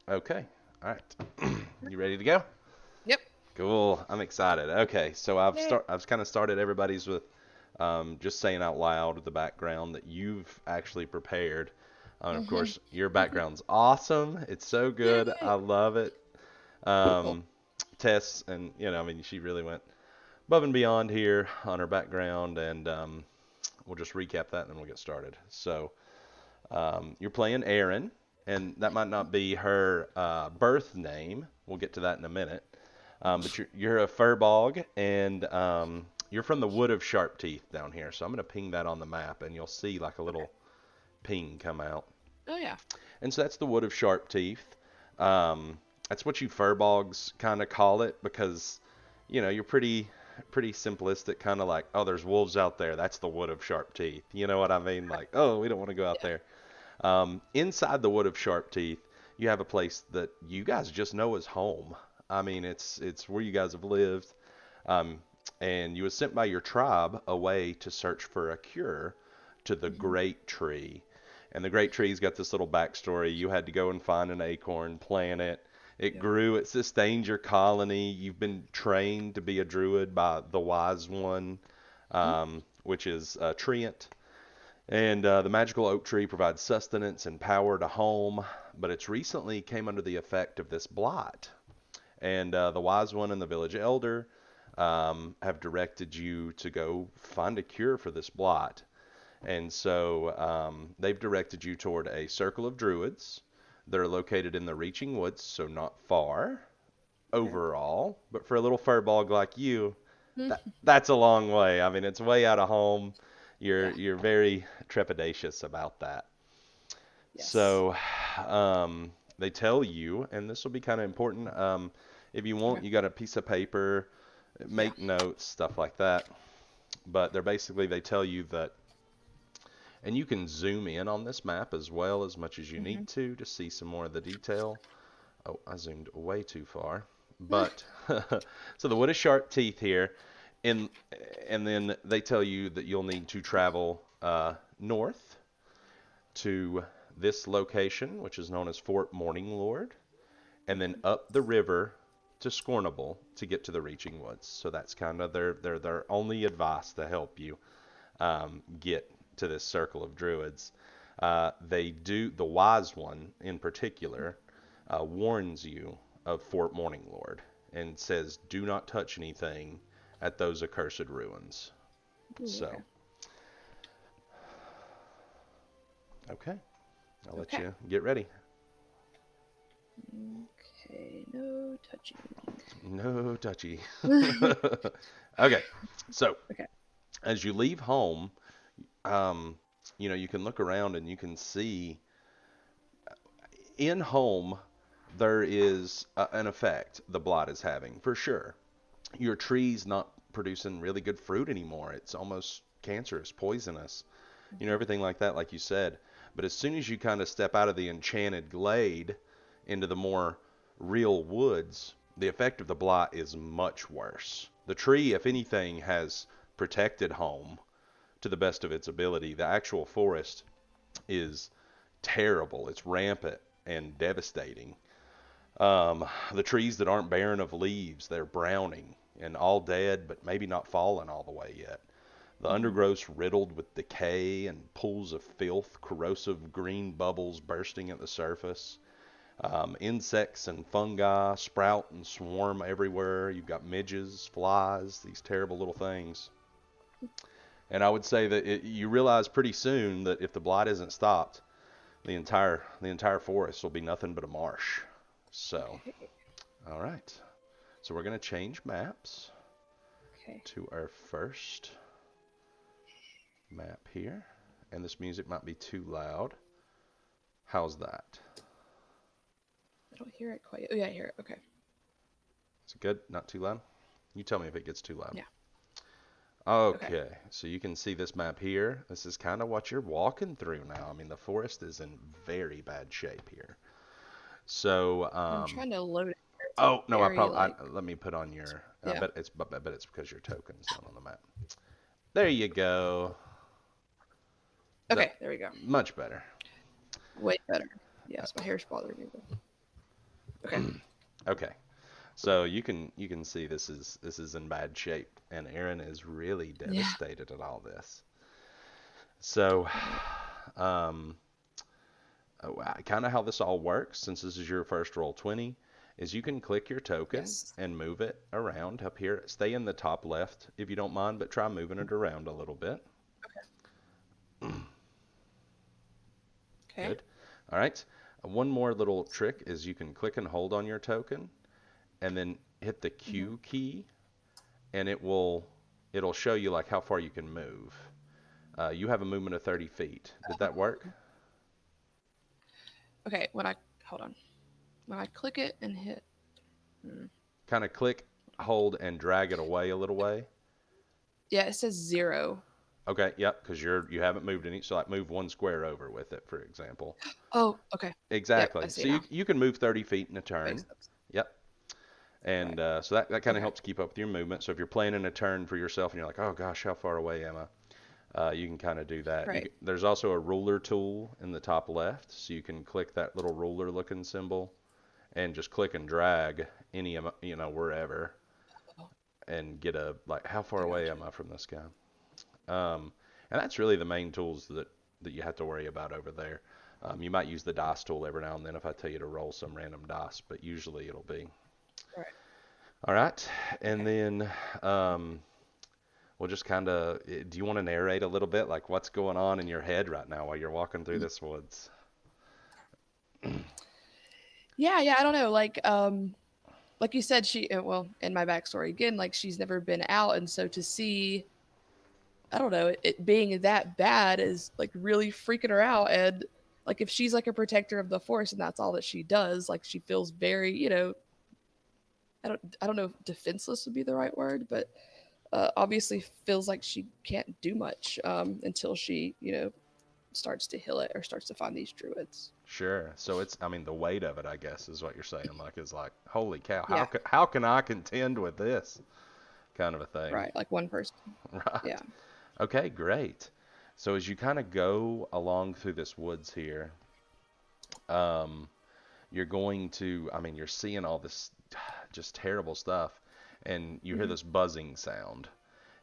Okay. All right. You ready to go? Yep. Cool. I'm excited. Okay. So Yay. I've kind of started everybody's with just saying out loud the background that you've actually prepared. And of Mm-hmm. course, your background's awesome. It's so good. I Yay. love it. Cool. Um, Tess, and I mean, she really went above and beyond here on her background, and we'll just recap that and then we'll get started. So, you're playing Eryn, and that might not be her birth name. We'll get to that in a minute. But you're a Firbolg, and you're from the Wood of Sharp Teeth down here. So I'm going to ping that on the map, and you'll see like a Okay. little ping come out. Oh yeah. And so that's the Wood of Sharp Teeth. That's what you Firbolgs kind of call it because, you're pretty simplistic, kind of like, oh, there's wolves out there. That's the Wood of Sharp Teeth. You know what I mean? Like, oh, we don't want to go out Yeah. there. Inside the Wood of Sharp Teeth, you have a place that you guys just know as home. I mean, it's where you guys have lived, um, and you was sent by your tribe away to search for a cure to the Mm-hmm. Great Tree. And the Great Tree's got this little backstory. You had to go and find an acorn, plant it. It Yep. grew. It sustained your colony. You've been trained to be a druid by the Wise One, Mm-hmm. which is Treant. And the magical oak tree provides sustenance and power to home, but it's recently came under the effect of this blight. And the wise one and the village elder have directed you to go find a cure for this blight. And so they've directed you toward a circle of druids. They're located in the Reaching Woods, so not far Okay. overall. But for a little furball like you, Mm. that's a long way. I mean, it's way out of home. You're Yeah. you're very trepidatious about that. Yes. So they tell you, and this will be kind of important. If you Okay. want, you got a piece of paper, Yeah. make notes, stuff like that. But they tell you that, and you can zoom in on this map as much as you Mm-hmm. need to see some more of the detail. Oh, I zoomed way too far. But so the wood is sharp teeth here, and and then they tell you that you'll need to travel north to this location, which is known as Fort Morning Lord, and then Okay. up the river to Scornable to get to the Reaching Woods. So that's kind of their only advice to help you get to this circle of druids. The wise one in particular warns you of Fort Morning Lord and says, do not touch anything at those accursed ruins. Ooh, okay. So, okay, I'll let Okay. you get ready. Okay. No touching. No touchy. Okay, so Okay. as you leave home, um, you can look around and you can see in home there is an effect the blight is having for sure. Your tree's not producing really good fruit anymore. It's almost cancerous, poisonous, Mm-hmm. everything like that, like you said. But as soon as you kind of step out of the enchanted glade into the more real woods, the effect of the blight is much worse. The tree, if anything, has protected home to the best of its ability. The actual forest is terrible. It's rampant and devastating. The trees that aren't barren of leaves, they're browning and all dead, but maybe not fallen all the way yet. The Mm-hmm. undergrowth's riddled with decay and pools of filth, corrosive green bubbles bursting at the surface. Insects and fungi sprout and swarm everywhere. You've got midges, flies, these terrible little things. And I would say that you realize pretty soon that if the blight isn't stopped, the entire forest will be nothing but a marsh. So, Okay. all right. So we're going to change maps Okay. to our first map here. And this music might be too loud. How's that? I don't hear it quite. Oh yeah, I hear it. Okay. Is it good? Not too loud? You tell me if it gets too loud. Yeah. Okay. Okay, so you can see this map here. This is kind of what you're walking through now. I mean, the forest is in very bad shape here. So, I'm trying to load it here. It's oh no, very like. let me put on your. Yeah. I bet it's because your token's not on the map. There you go. That Okay. There we go. much better. Way better. Yes, my hair's bothering me. Okay. Okay. So you can see this is in bad shape, and Eryn is really Yeah. devastated at all this. So, Right. um, kind of how this all works, since this is your first roll 20, is you can click your token Yes. and move it around up here. Stay in the top left if you don't mind, but try moving it around a little bit. Okay. Good. All right. One more little trick is you can click and hold on your token and then hit the Hmm. Q key, and it'll show you like how far you can move. You have a movement of 30 feet. Did that work? Okay. Hold on. When I click it and hit. Hmm. Kind of click, hold, and drag it away a little way. Yeah, it says 0. Okay, yep, because you haven't moved any. So like move one square over with it, for example. Oh, okay. Yep, I Exactly. see So it you now. you can move 30 feet in a turn. Makes sense. Yep. And Right. so that kind of Okay. helps keep up with your movement. So if you're planning a turn for yourself and you're like, oh gosh, how far away am I? You can kind of do that. Right. There's also a ruler tool in the top left, so you can click that little ruler looking symbol and just click and drag wherever, Oh, and get a like how far I away gotcha. am I from this guy? And that's really the main tools that you have to worry about over there. You might use the dice tool every now and then if I tell you to roll some random dice, but usually it'll be Right. all right. And Okay. then we'll just kind of. Do you want to narrate a little bit, like what's going on in your head right now while you're walking through this woods? Yeah, yeah, I don't know. Like you said, well, in my backstory again, like she's never been out, and so to see, I don't know, it being that bad is like really freaking her out. And like if she's like a protector of the force and that's all that she does, like she feels very, I don't know if defenseless would be the right word, but obviously feels like she can't do much until she, starts to heal it or starts to find these druids. Sure. So I mean, the weight of it, I guess, is what you're saying. Like, is like, holy cow, Yeah, how can I contend with this kind of a thing? right. Like one person. Right. Yeah. Okay, great. So as you kind of go along through this woods here, um, you're going to, I mean, you're seeing all this just terrible stuff, and you hear Hmm. this buzzing sound,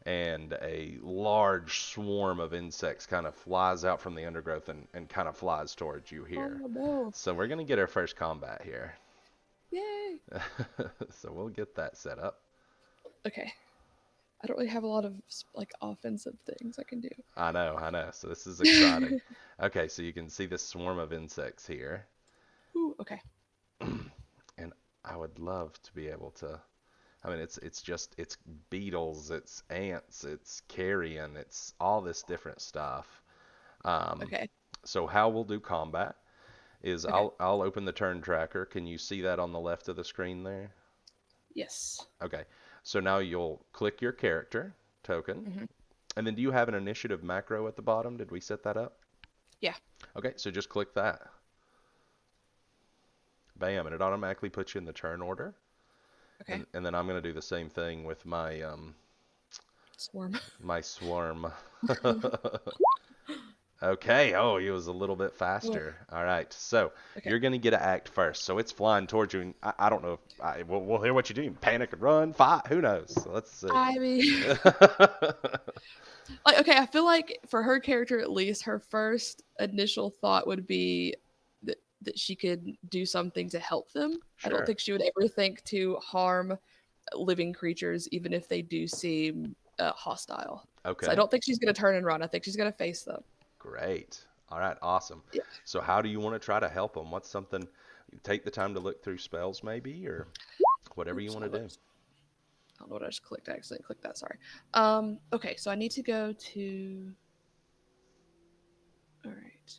and a large swarm of insects kind of flies out from the undergrowth and kind of flies towards you Oh here. no. So we're going to get our first combat here. Yay. So we'll get that set up. Okay. I don't really have a lot of like offensive things I can do. I know, I know. So this is exciting. Okay, so you can see this swarm of insects here. Ooh, okay. And I would love to be able to. I mean, it's beetles, it's ants, it's carrion, it's all this different stuff. Um, Okay. so how we'll do combat is Okay. I'll open the turn tracker. Can you see that on the left of the screen there? Yes. Okay. So now you'll click your character token, Hmm. and then do you have an initiative macro at the bottom? Did we set that up? Yeah. Okay, so just click that. Bam, and it automatically puts you in the turn order. Okay. And then I'm gonna do the same thing with my Swarm. my swarm. Okay. Oh, he was a little bit Oh, faster. All right. So okay. you're gonna get to act first. So it's flying towards you, and I don't know if we'll hear what you do. Panic and run, fight. Who knows? So let's see. I mean, like, okay, I feel like for her character at least, her first initial thought would be that she could do something to help them. I don't Sure. think she would ever think to harm living creatures, even if they do seem hostile. So I Okay. don't think she's gonna turn and run. I think she's gonna face them. Great. All right. Awesome. Yeah. So how do you want to try to help them? What's something? Take the time to look through spells, maybe, or whatever you Oops. want to do. I don't know what I just clicked. I accidentally clicked that. Sorry. Okay, so I need to go to. All right.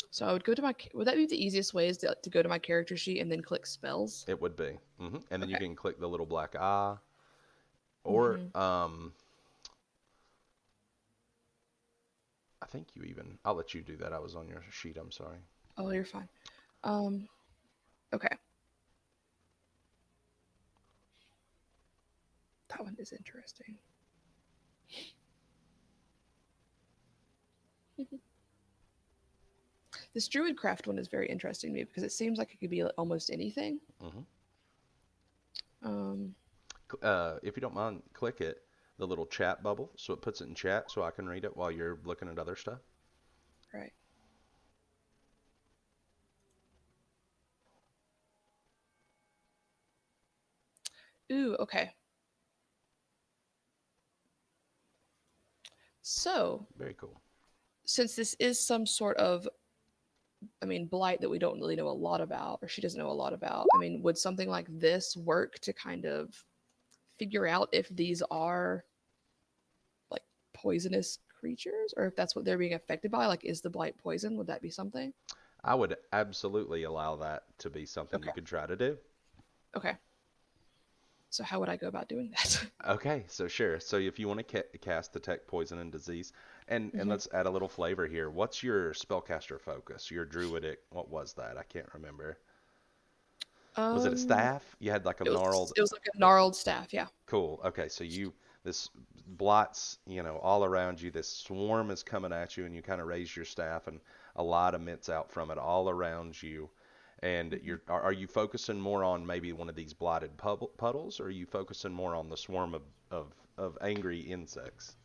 So I would go to my. Would that be the easiest way? Is to go to my character sheet and then click spells? It would be. And then you Okay. can click the little black eye, or Hmm. I think you even. I'll let you do that. I was on your sheet. I'm sorry. Oh, you're fine. Um. Okay. That one is interesting. This Druidcraft one is very interesting to me because it seems like it could be almost anything. Hmm. Um, If you don't mind, click it, the little chat bubble, so it puts it in chat so I can read it while you're looking at other stuff. right. Ooh, okay. So, Very cool. since this is some sort of, I mean, blight that we don't really know a lot about, or she doesn't know a lot about, I mean, would something like this work to kind of figure out if these are like poisonous creatures or if that's what they're being affected by? Like, is the blight poison? Would that be something? I would absolutely allow that to be something you Okay. could try to do. Okay. So, how would I go about doing that? Okay, so sure. So if you want to cast Detect Poison and Disease, and Hmm. let's add a little flavor here. What's your spellcaster focus? Your druidic, what was that? I can't remember. Was it a Um, staff? You had like a gnarled. it was like a gnarled staff. Yeah. Cool. Okay, so this blots, all around you. This swarm is coming at you, and you kind of raise your staff, and a lot emits out from it all around you. And Mhm. are you focusing more on maybe one of these blighted puddles, or are you focusing more on the swarm of angry insects?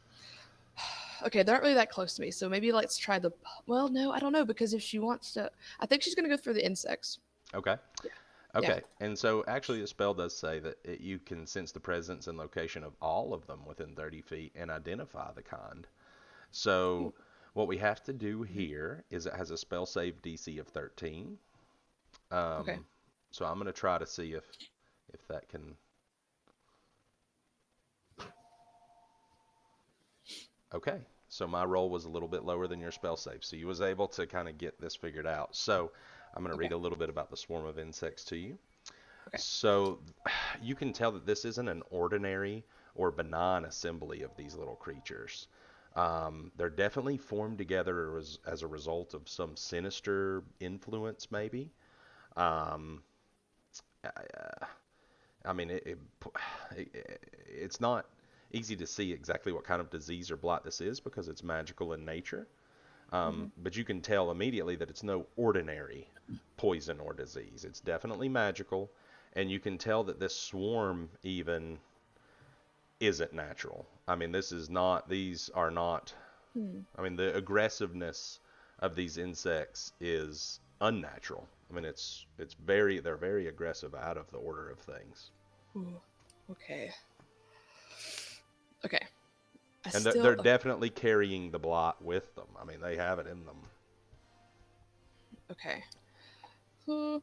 Okay, they're not really that close to me, so maybe let's try the. Well, no, I don't know because if she wants to, I think she's gonna go through the insects. Okay. Yeah. Yeah. Okay. And so actually the spell does say that you can sense the presence and location of all of them within 30 feet and identify the kind. So Ooh. what we have to do Mhm. here is it has a spell save DC of 13. Okay. Um, so I'm going to try to see if that can. Okay. So my roll was a little bit lower than your spell save. So you was able to kind of get this figured out. So I'm going to Okay. read a little bit about the swarm of insects to you. Okay. So you can tell that this isn't an ordinary or benign assembly of these little creatures. They're definitely formed together as a result of some sinister influence, maybe. Um, I, I mean, it's not easy to see exactly what kind of disease or blight this is because it's magical in nature. Hmm. But you can tell immediately that it's no ordinary poison or disease. It's definitely magical, and you can tell that this swarm even isn't natural. I mean, these are not, Hmm. I mean, the aggressiveness of these insects is unnatural. I mean, they're very aggressive out of the order of things. Ooh. Okay. Okay. I And they're still. definitely carrying the blot with them. I mean, they have it in them. Okay. Uh,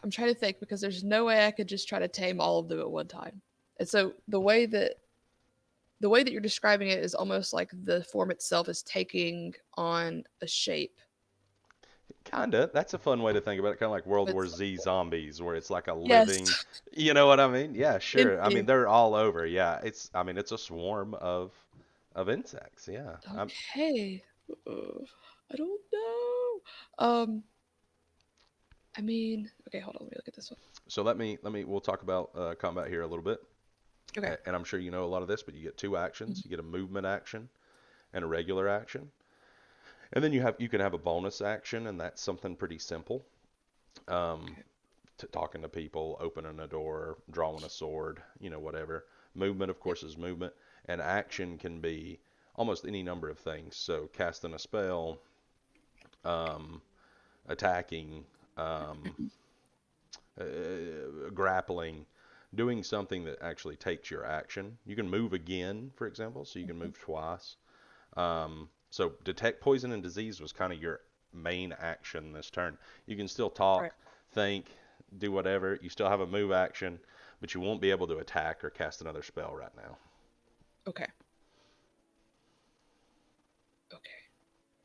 I'm trying to think because there's no way I could just try to tame all of them at one time. And so the way that you're describing it is almost like the form itself is taking on a shape. Kinda. That's a fun way to think about it. Kind of like World War It's Z zombies, where it's like a yes, living. You know what I mean? Yeah, sure. I mean, indeed. they're all over. Yeah, I mean, it's a swarm of insects. Yeah. Okay. I don't know. I mean, okay, hold on. Let me look at this one. So we'll talk about combat here a little bit. Okay. And I'm sure you know a lot of this, but you get two actions. You get a movement action and a regular action, and then you can have a bonus action, and that's something pretty simple. Um, Okay. talking to people, opening a door, drawing a sword, whatever. Movement, of Yep. course, is movement, and action can be almost any number of things. So casting a spell, um, attacking, um, grappling, doing something that actually takes your action. You can move again, for example, so you can Mhm. move twice. So detect poison and disease was kind of your main action this turn. You can still Right. talk, think, do whatever. You still have a move action, but you won't be able to attack or cast another spell right now. Okay. Okay.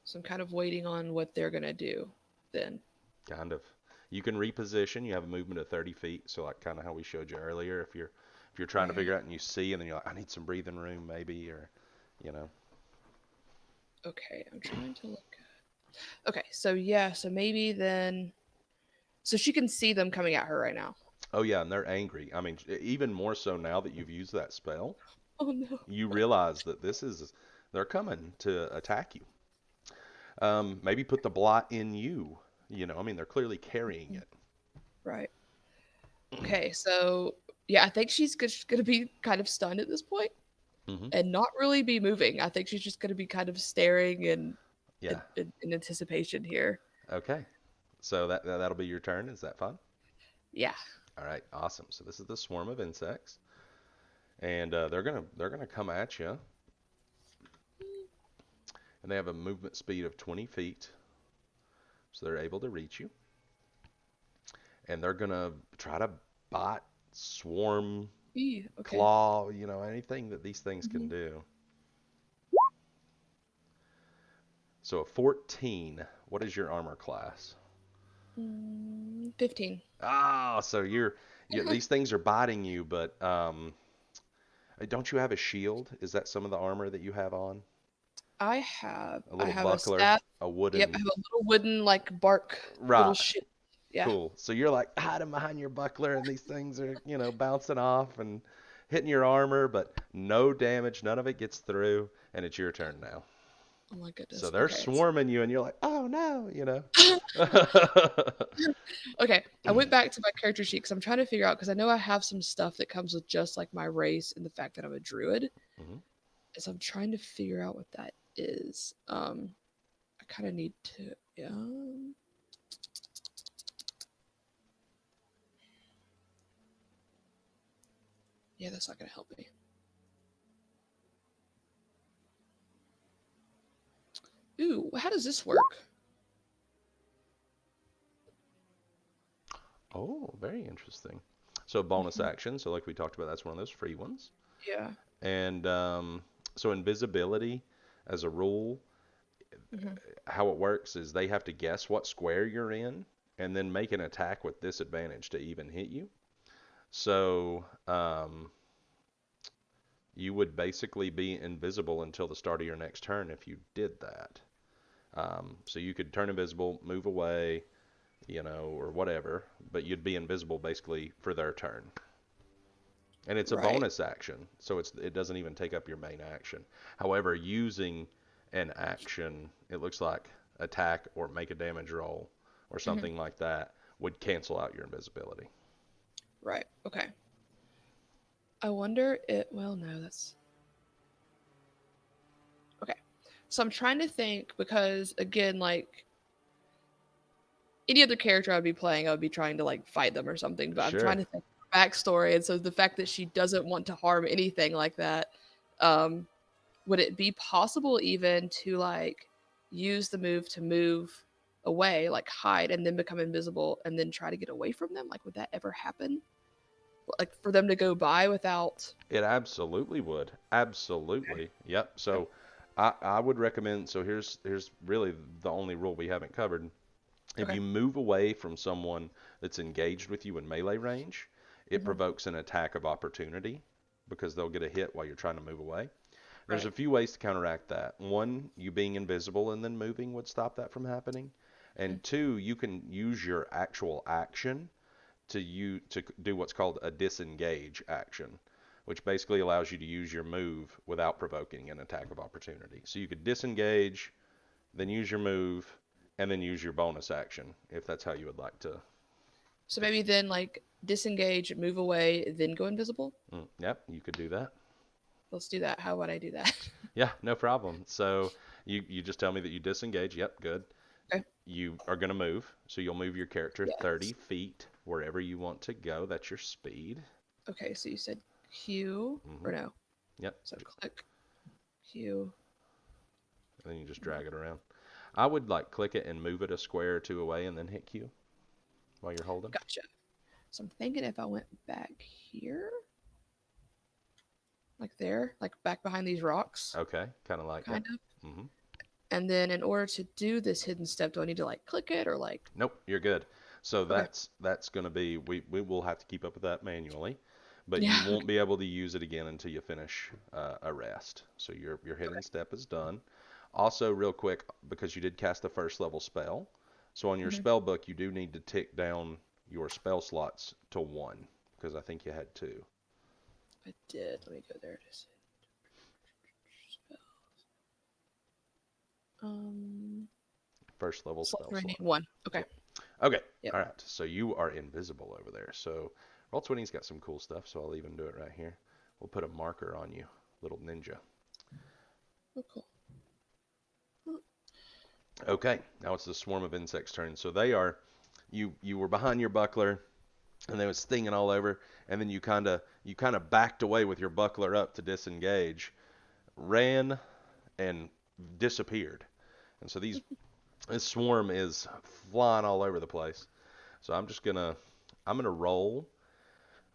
So I'm kind of waiting on what they're gonna do then. Kind of. You can reposition. You have a movement of 30 feet, so like kind of how we showed you earlier. If you're trying to Right. figure out and you see, and then you're like, I need some breathing room, maybe, or you know. Okay. I'm trying to look. Okay. So yeah. So maybe then. So she can see them coming at her right now. Oh yeah, and they're angry. I mean, even more so now that you've used that spell, Oh no. you realize that they're coming to attack you. Maybe put the blot in you. You know, I mean, they're clearly carrying it. Right. Okay, so yeah, I think she's gonna be kind of stunned at this point Hmm. and not really be moving. I think she's just gonna be kind of staring and Yeah. in anticipation here. Okay. So that'll be your turn. Is that fine? Yeah. All right. Awesome. So this is the swarm of insects, and they're gonna come at you, and they have a movement speed of 20 feet, so they're able to reach you, and they're gonna try to bite, swarm, Okay. claw, you know, anything that these things can Mhm. do. So a 14. What is your armor class? 15. Ah, so these things are biting you, but don't you have a shield? Is that some of the armor that you have on? A I little have a buckler, staff. a Yep, I wooden. have a little wooden like bark little Right. shit. Yeah. Cool. So you're like hiding behind your buckler, and these things are, bouncing off and hitting your armor, but no damage. None of it gets through, and it's your turn now. Oh my So goodness. they're Okay. swarming you, and you're like, oh no, Okay, I went back to my character sheet because I'm trying to figure out because I know I have some stuff that comes with just like my race and the fact that I'm a druid. Mhm. So I'm trying to figure out what that is. I kind of need to. Yeah. Yeah, that's not gonna help me. Ooh, how does this work? Oh, very interesting. So bonus Mhm. action. So like we talked about, that's one of those free ones. Yeah. And so invisibility, as a rule, Hmm. how it works is they have to guess what square you're in, and then make an attack with disadvantage to even hit you. So you would basically be invisible until the start of your next turn if you did that. So you could turn invisible, move away, or whatever, but you'd be invisible basically for their turn. And it's a Right. bonus action, so it doesn't even take up your main action. However, using an action, it looks like attack or make a damage roll or Hmm. something like that would cancel out your invisibility. Right. Okay. I wonder it. Well, no, that's okay. So I'm trying to think because again, like any other character I'd be playing, I would be trying to like fight them or something. But I'm trying Sure. to think of backstory, and so the fact that she doesn't want to harm anything like that, um, would it be possible even to like use the move to move away, like hide and then become invisible and then try to get away from them? Like, would that ever happen? Like for them to go by without? It absolutely would. Okay. Absolutely. Yep. Okay. So I would recommend, so here's really the only rule we haven't covered. If Okay. you move away from someone that's engaged with you in melee range, it Hmm. provokes an attack of opportunity because they'll get a hit while you're trying to move away. There's Right. a few ways to counteract that. One, you being invisible and then moving would stop that from happening. Mm. And two, you can use your actual action to do what's called a disengage action, which basically allows you to use your move without provoking an attack of opportunity. So you could disengage, then use your move, and then use your bonus action if that's how you would like to. So maybe then like disengage, move away, then go invisible. Yep, you could do that. Let's do that. How would I do that? Yeah, no problem. So you just tell me that you disengage. Yep, good. Okay. You are going to move. So you'll move your character 30 Yes. feet wherever you want to go. That's your speed. Okay. So you said Q Hmm. or no? Yep. So click Q. And then you just drag it around. I would like click it and move it a square or two away and then hit Q while you're holding. Gotcha. So I'm thinking if I went back here, like there, like back behind these rocks, Okay, kind of like, yep. kind of. Hmm. And then in order to do this hidden step, do I need to like click it or like? Nope, you're good. So Okay. that's going to be, we will have to keep up with that manually, but you Yeah. won't be able to use it again until you finish a rest. So your hidden Okay. step is done. Also, real quick, because you did cast the first level spell, so on your Hmm. spell book you do need to tick down your spell slots to one because I think you had two. I did. Let me go there. It is. first level Slot spell remaining slot. 1. Okay. Okay. Yep. All right. So you are invisible over there. So Roll20's got some cool stuff. So I'll even do it right here. We'll put a marker on you, little ninja. Oh, cool. Okay. Now it's the swarm of insects' turn. So they are, you were behind your buckler, and they was stinging all over, and then you kind of backed away with your buckler up to disengage, ran, and disappeared. And so this swarm is flying all over the place. So I'm gonna roll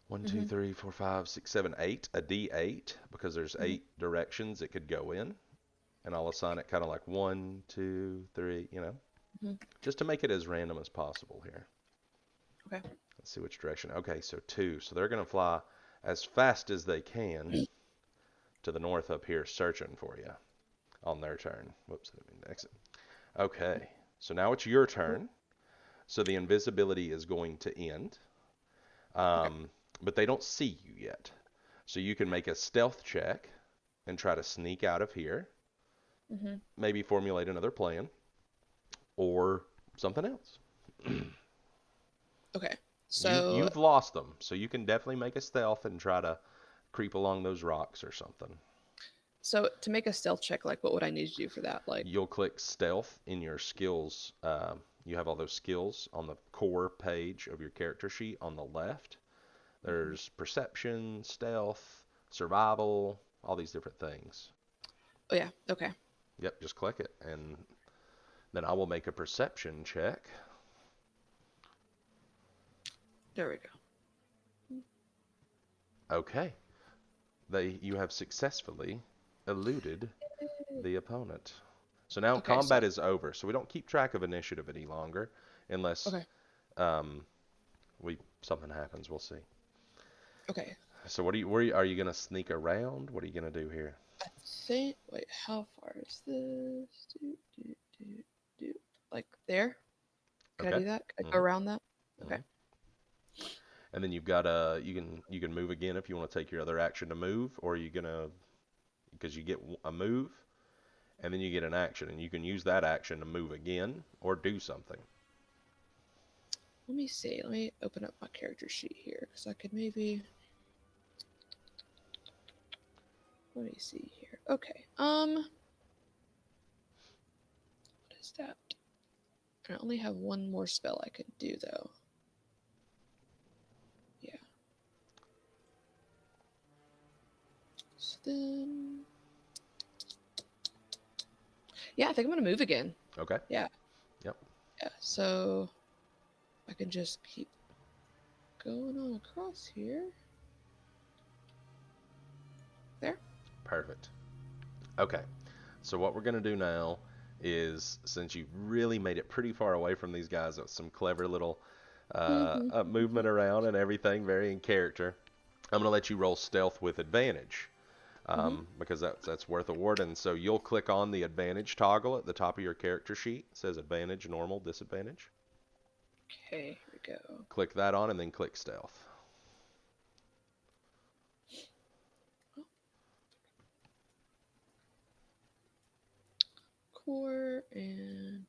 1, 2, Mm-hmm. 3, 4, 5, 6, 7, 8, a D8 because there's Mm-hmm. 8 directions it could go in, and I'll assign it kind of like 1, 2, 3, Mm-hmm. just to make it as random as possible here. Okay. Let's see which direction. Okay, so 2. So they're gonna fly as fast as they can to the north up here, searching for you on their turn. Whoops, I didn't mean to exit. Okay, so now it's your turn. So the invisibility is going to end. Okay. But they don't see you yet. So you can make a stealth check and try to sneak out of here. Mm-hmm. Maybe formulate another plan or something else. Okay. You So, you've lost them, so you can definitely make a stealth and try to creep along those rocks or something. so to make a stealth check, like, what would I need to do for that? Like, You'll click stealth in your skills. You have all those skills on the core page of your character sheet on the left. There's perception, stealth, survival, all these different things. oh yeah. Okay. Yep, just click it, and then I will make a perception check. There we go. Okay, you have successfully eluded the opponent. So now Okay. So, combat is over. So we don't keep track of initiative any longer, unless okay. um, something happens. We'll see. Okay. So are you gonna sneak around? What are you gonna do here? I think. Wait, how far is this? Do. Like there? Can I Okay. do that? Can I go hmm around that? Okay. hmm And then you've got you can move again if you want to take your other action to move, or are you gonna because you get a move and then you get an action, and you can use that action to move again or do something. Let me see. Let me open up my character sheet here because I could maybe. Let me see here. Okay. What is that? I only have one more spell I could do though. Yeah. So then. Yeah, I think I'm gonna move again. Okay. Yeah. Yep. Yeah. So I can just keep going on across here. There. Perfect. Okay. So what we're gonna do now is, since you've really made it pretty far away from these guys with some clever little movement around and everything, very in character, I'm gonna let you roll stealth with advantage. Mm-hmm. Because that's worth awarding. So you'll click on the advantage toggle at the top of your character sheet. It says advantage, normal, disadvantage. Okay, here we go. Click that on and then click stealth. Core, and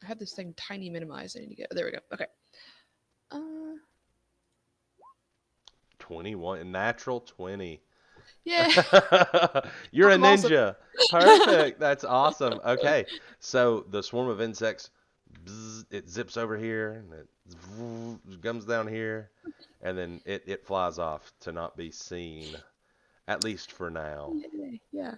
I have this thing tiny minimized. I need to get. There we go. Okay. Uh, 21, natural 20. yeah. You're a I'm awesome. ninja. Perfect. That's awesome. Okay. So the swarm of insects, it zips over here and it comes down here, and then it flies off to not be seen, at least for now. Yay. Yeah.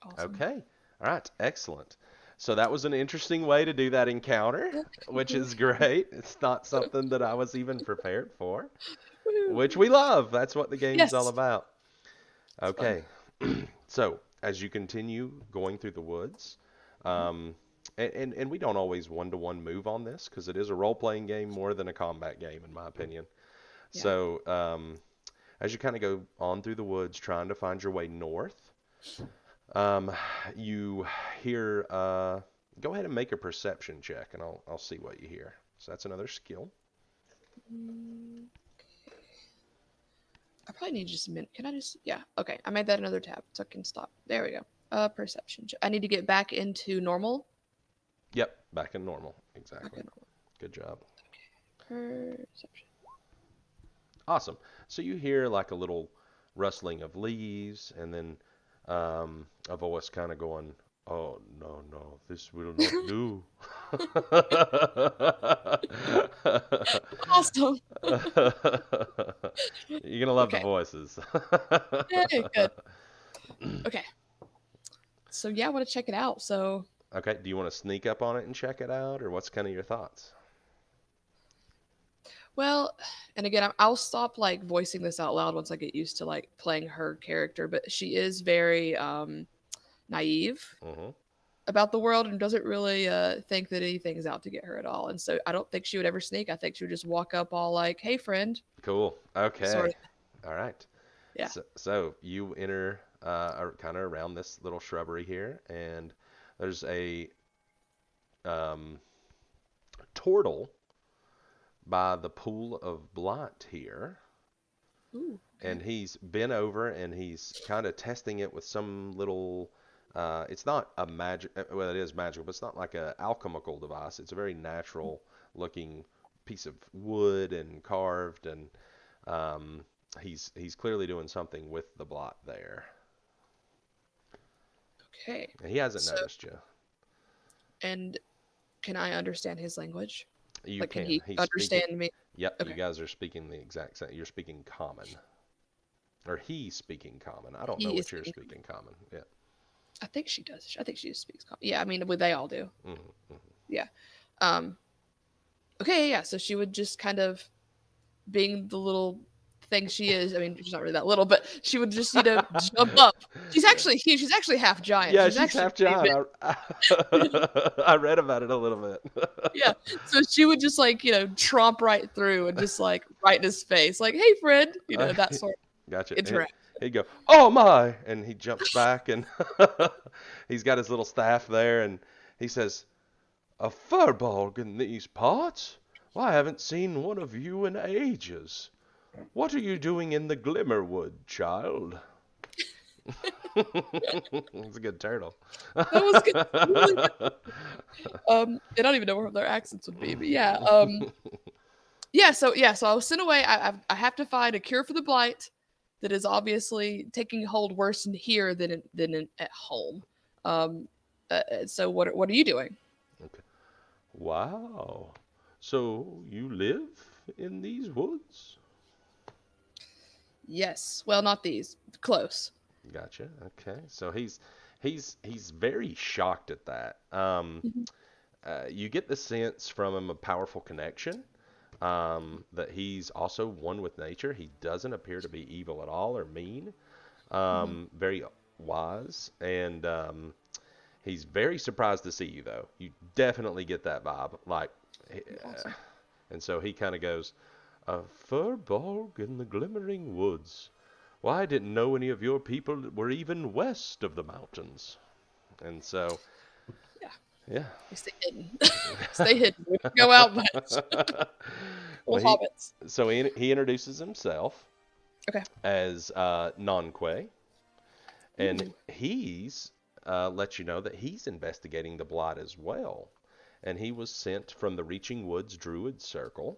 Awesome. Okay. All right. Excellent. So that was an interesting way to do that encounter, which is great. It's not something that I was even prepared for, Woo. which we love. That's what the game's all Yes. about. It's fun. Okay. So as you continue going through the woods, um, and we don't always one-to-one move on this because it is a role-playing game more than a combat game, in my opinion. Yeah. So as you kind of go on through the woods trying to find your way north, you hear. Go ahead and make a perception check, and I'll see what you hear. So that's another skill. Okay. I probably need just a minute. Can I just? Yeah. Okay. I made that another tab so I can stop. There we go. Perception check. I need to get back into normal. Yep, back in normal. Exactly. Okay. Good job. Perception. Awesome. So you hear like a little rustling of leaves, and then a voice kind of going, "Oh no, no, this will not do." Awesome. You're gonna love the Okay. voices. Yay, good. Okay. So yeah, I want to check it out. So Okay, do you want to sneak up on it and check it out, or what's kind of your thoughts? well, and again, I'll stop like voicing this out loud once I get used to like playing her character. But she is very naive Hmm. about the world and doesn't really think that anything's out to get her at all. And so I don't think she would ever sneak. I think she would just walk up all like, "Hey, friend," Cool. sort Okay. of. All right. Yeah. So you enter kind of around this little shrubbery here, and there's a um, turtle by the pool of blight here, Ooh. and Okay. he's been over and he's kind of testing it with some little. It's not a magic. Well, it is magical, but it's not like a alchemical device. It's a very natural looking piece of wood and carved, and um, he's clearly doing something with the blot there. Okay. And he hasn't So noticed you. and can I understand his language? You Like, can can. he He's speaking. understand me? Yep, you Okay. guys are speaking the exact same. You're speaking common, or he's speaking common. I don't know He is what you're speaking. speaking common. Yeah. I think she does. I think she just speaks. Yeah. I mean, they all do. Hmm. Yeah. Um. Okay. Yeah. So she would just kind of being the little thing she is. I mean, she's not really that little, but she would just jump up. She's actually huge. She's actually half giant. Yeah, She's she's actually half pretty giant. big. I read about it a little bit. Yeah. So she would just like tromp right through and just like right in his face, like, "Hey, friend," that sort of Gotcha. interact. He'd go, "Oh my!" and he jumps back, and he's got his little staff there, and he says, "A Firbolg in these parts? Why, I haven't seen one of you in ages. What are you doing in the Glimmerwood, child?" It's a good turtle. That was good. Really good. I don't even know where their accents would be, but yeah. So I was sent away. I have to find a cure for the blight that is obviously taking hold worse in here than at home. Um, so what are you doing? Okay. Wow. So you live in these woods? Yes. Well, not these. Close. Gotcha. Okay. So he's very shocked at that. Mhm. You get the sense from him a powerful connection. That he's also one with nature. He doesn't appear to be evil at all or mean. Mhm. Very wise, and he's very surprised to see you, though. You definitely get that vibe. Like, Awesome. and so he kind of goes, "A Firbolg in the glimmering woods. Why, I didn't know any of your people were even west of the mountains." And so, Yeah. yeah. They stay hidden. Stay hidden. We don't go out much. Well, Little hobbits. he introduces himself Okay. as Nonque, and Ooh. he's let you know that he's investigating the blot as well. And he was sent from the Reaching Woods Druid Circle.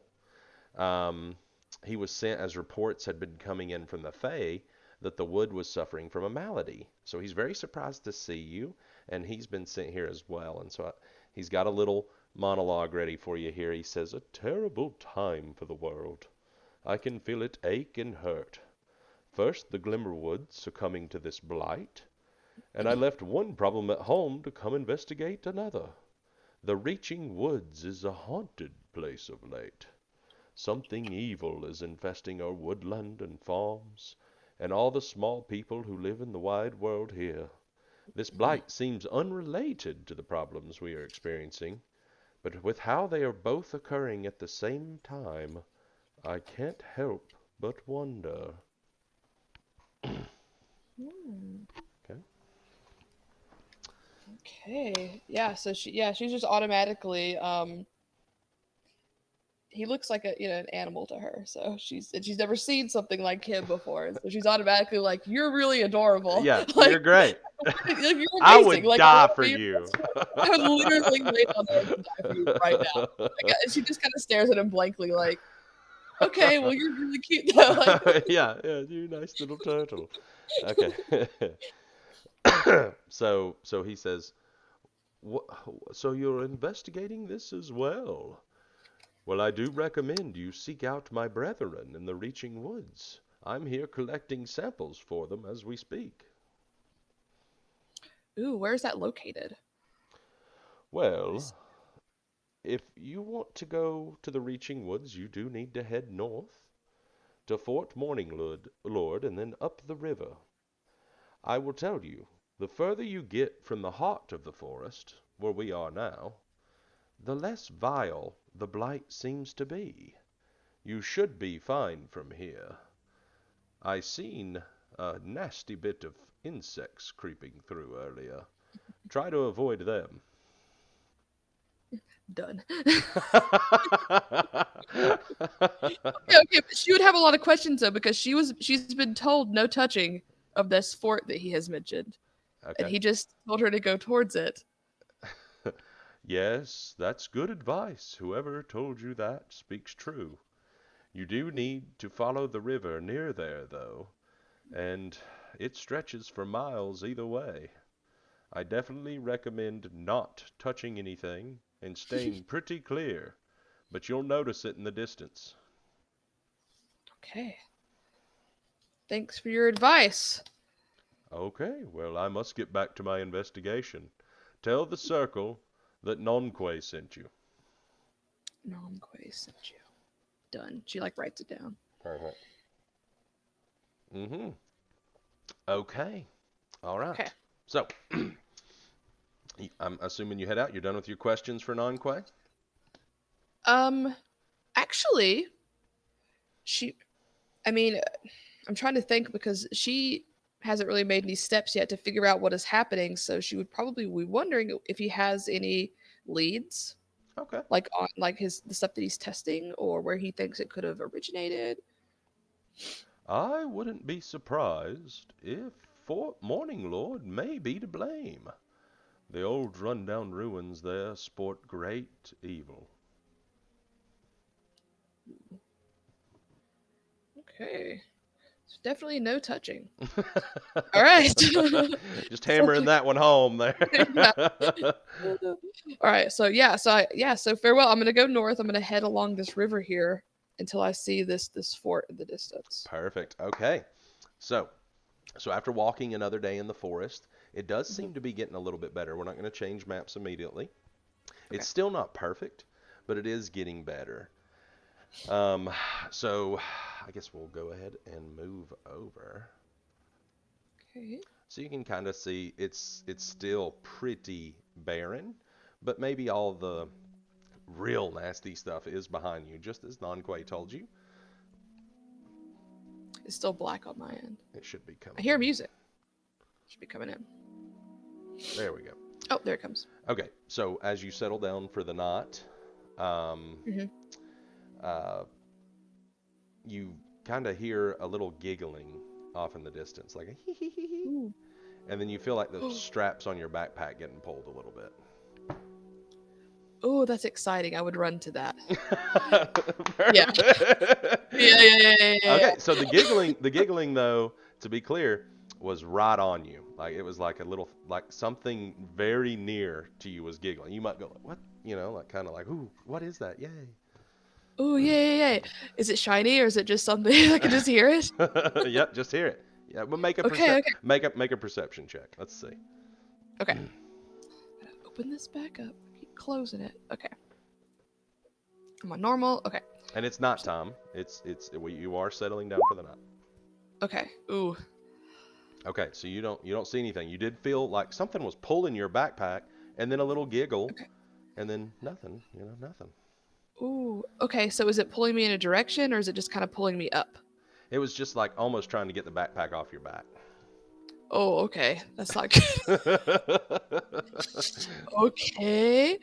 Um, he was sent as reports had been coming in from the Fae that the wood was suffering from a malady. So he's very surprised to see you, and he's been sent here as well. And so he's got a little monologue ready for you here. He says, "A terrible time for the world. I can feel it ache and hurt. First, the Glimmerwood succumbing to this blight, and I left one problem at home to come investigate another. The Reaching Woods is a haunted place of late. Something evil is infesting our woodland and farms, and all the small people who live in the wide world here. This blight seems unrelated to the problems we are experiencing, but with how they are both occurring at the same time, I can't help but wonder." Hmm. Okay. Okay. Yeah. So she's just automatically he looks like an animal to her. So she's never seen something like him before. And so she's automatically like, "You're really adorable. Yeah, Like, you're great. like, you're I amazing. would Like I die want to for be your you. best friend. I would literally lay down there and die for you right now." Like, and she just kind of stares at him blankly, like, "Okay, well, you're really cute though." Like, Yeah, you're a nice little turtle. Okay. So he says, so you're investigating this as well? Well, I do recommend you seek out my brethren in the Reaching Woods. I'm here collecting samples for them as we speak. ooh, where's that located? Well, if you want to go to the Reaching Woods, you do need to head north to Fort Morning Lord and then up the river. I will tell you, the further you get from the heart of the forest, where we are now, the less vile the blight seems to be. You should be fine from here. I seen a nasty bit of insects creeping through earlier. Try to avoid them. Done. Okay, but she would have a lot of questions though because she's been told no touching of this fort that he has mentioned, and Okay. he just told her to go towards it. Yes, that's good advice. Whoever told you that speaks true. You do need to follow the river near there, though, and it stretches for miles either way. I definitely recommend not touching anything and staying pretty clear, but you'll notice it in the distance. Okay. Thanks for your advice. Okay, well, I must get back to my investigation. Tell the circle that Nonquay sent you. Nomquay sent you. Done. She like writes it down. Perfect. Mm-hmm. Okay. All Okay. right. So, I'm assuming you head out. You're done with your questions for Nonquay? Um, actually, she. I mean, I'm trying to think because she hasn't really made any steps yet to figure out what is happening. So she would probably be wondering if he has any leads, Okay. like on like the stuff that he's testing, or where he thinks it could have originated. I wouldn't be surprised if Fort Morning Lord may be to blame. The old run-down ruins there sport great evil. Okay. So definitely no touching. All right. Just hammering that one home there. Yeah. All right. So farewell. I'm gonna go north. I'm gonna head along this river here until I see this fort in the distance. Perfect. Okay. So, so after walking another day in the forest, it does Mhm. seem to be getting a little bit better. We're not going to change maps immediately. Okay. It's still not perfect, but it is getting better. Um, so I guess we'll go ahead and move over. Okay. So you can kind of see it's still pretty barren, but maybe all the real nasty stuff is behind you, just as Nonquay told you. It's still black on my end. It should be coming. I hear in. music. Should be coming in. There we go. Oh, there it comes. Okay, so as you settle down for the night, Mhm. uh, you kind of hear a little giggling off in the distance, like a hee hee hee hee, Ooh. and then you feel like the straps on your backpack getting pulled a little bit. Oh, that's exciting. I would run to that. Yeah. Perfect. Yeah. Okay, so the giggling though, to be clear, was right on you. Like it was like a little, like something very near to you was giggling. You might go, like, what? You know, like kind of like, ooh, what is that? Yay. Oh, yeah. Is it shiny or is it just something I can just hear it? Yep, just hear it. Yeah, but make a Okay. make a perception check. Let's see. Okay. Open this back up. Keep closing it. Okay. I'm on normal. Okay. And it's not time. You are settling down for the night. Okay. Ooh. Okay, so you don't see anything. You did feel like something was pulling your backpack, and then a little giggle, Okay. and then nothing. You know, nothing. Ooh. Okay. So is it pulling me in a direction or is it just kind of pulling me up? It was just like almost trying to get the backpack off your back. Oh, okay. That's not good. Okay.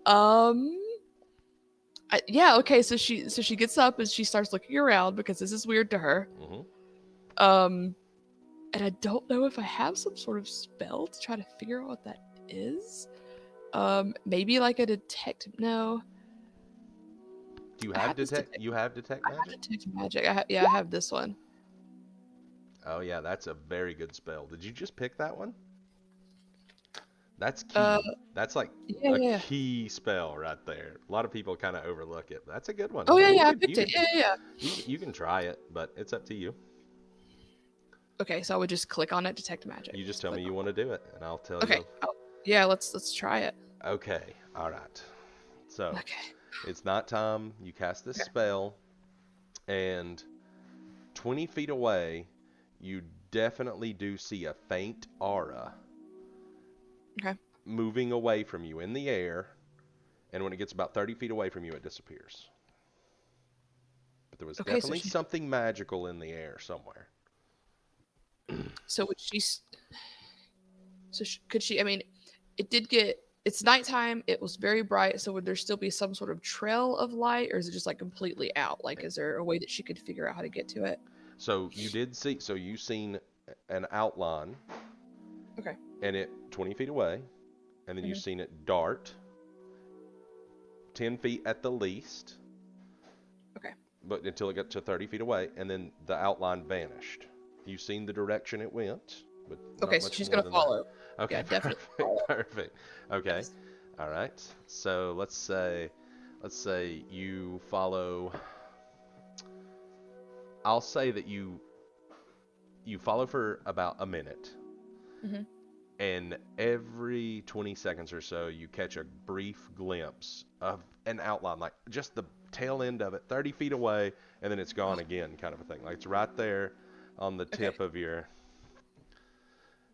Um. Yeah, okay. So she gets up and she starts looking around because this is weird to her. Mm-hmm. Um, and I don't know if I have some sort of spell to try to figure out what that is. Maybe like a detect. No, Do you I have have this detect? detect. You have detect I have magic? detect magic. Yeah, I have this one. Oh yeah, that's a very good spell. Did you just pick that one? That's Uh, key. That's like yeah, a yeah. key spell right there. A lot of people kind of overlook it. But that's a good one. Oh yeah, You yeah. I could picked it. Yeah, yeah, yeah. you can try it, but it's up to you. Okay, so I would just click on it, detect magic. You just Just tell me click on you want to do it, and I'll tell it. Okay. you. Oh, yeah. Let's try it. Okay, all right. So Okay. it's not time. You cast this spell, and 20 feet away, you definitely do see a faint aura Okay. moving away from you in the air, and when it gets about 30 feet away from you, it disappears. But there was Okay. So definitely something magical in the air somewhere. so would she? Could she? I mean, it did get. It's nighttime. It was very bright. So would there still be some sort of trail of light, or is it just like completely out? Like, is there a way that she could figure out how to get to it? So you seen an outline, Okay. and it 20 feet away, and then you Hmm. seen it dart 10 feet at the least, Okay. but until it got to 30 feet away, and then the outline vanished. You've seen the direction it went, but Okay. not So much she's more gonna than that. follow. Okay, Yeah, definitely perfect, follow. perfect. Okay, Yes. all right. So let's say you follow. I'll say that you follow for about a minute, Hmm. and every 20 seconds or so, you catch a brief glimpse of an outline, like just the tail end of it, 30 feet away, and then it's gone again, kind of a thing. Like it's right there on the Okay. tip of your.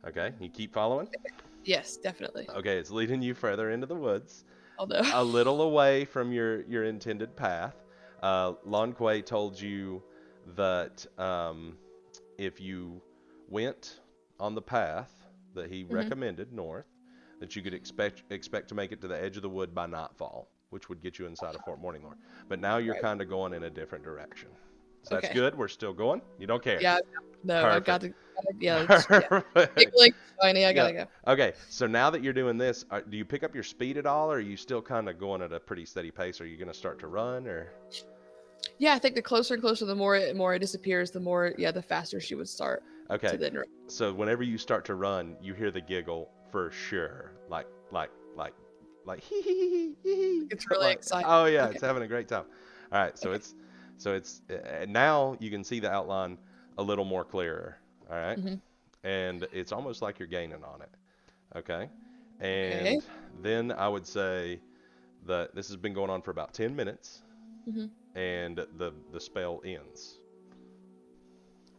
Okay, you keep following. Yes, definitely. Okay, it's leading you further into the woods, Although. a little away from your intended path. Lonquay told you that if you went on the path that he Hmm. recommended north, that you could expect to make it to the edge of the wood by nightfall, which would get you inside of Fort Morninglore. But now you're Right. kind of going in a different direction. So that's Okay. good. We're still going. You don't care. Yeah. No, I got Perfect. to. Yeah. Yeah. Perfect. Giggling. Shiny. I Yeah. gotta go. Okay. So now that you're doing this, do you pick up your speed at all, or are you still kind of going at a pretty steady pace? Are you going to start to run, or? Yeah, I think the closer and closer, the more it disappears, the more, yeah, the faster she would start to Okay. then. So whenever you start to run, you hear the giggle for sure. Like hee hee hee hee hee. It's really Like, exciting. oh yeah, Okay. it's having a great time. All right, Okay. so it's now you can see the outline a little more clearer. All right, Hmm. and it's almost like you're gaining on it. Okay, Okay. and then I would say that this has been going on for about 10 minutes, Hmm. and the spell ends.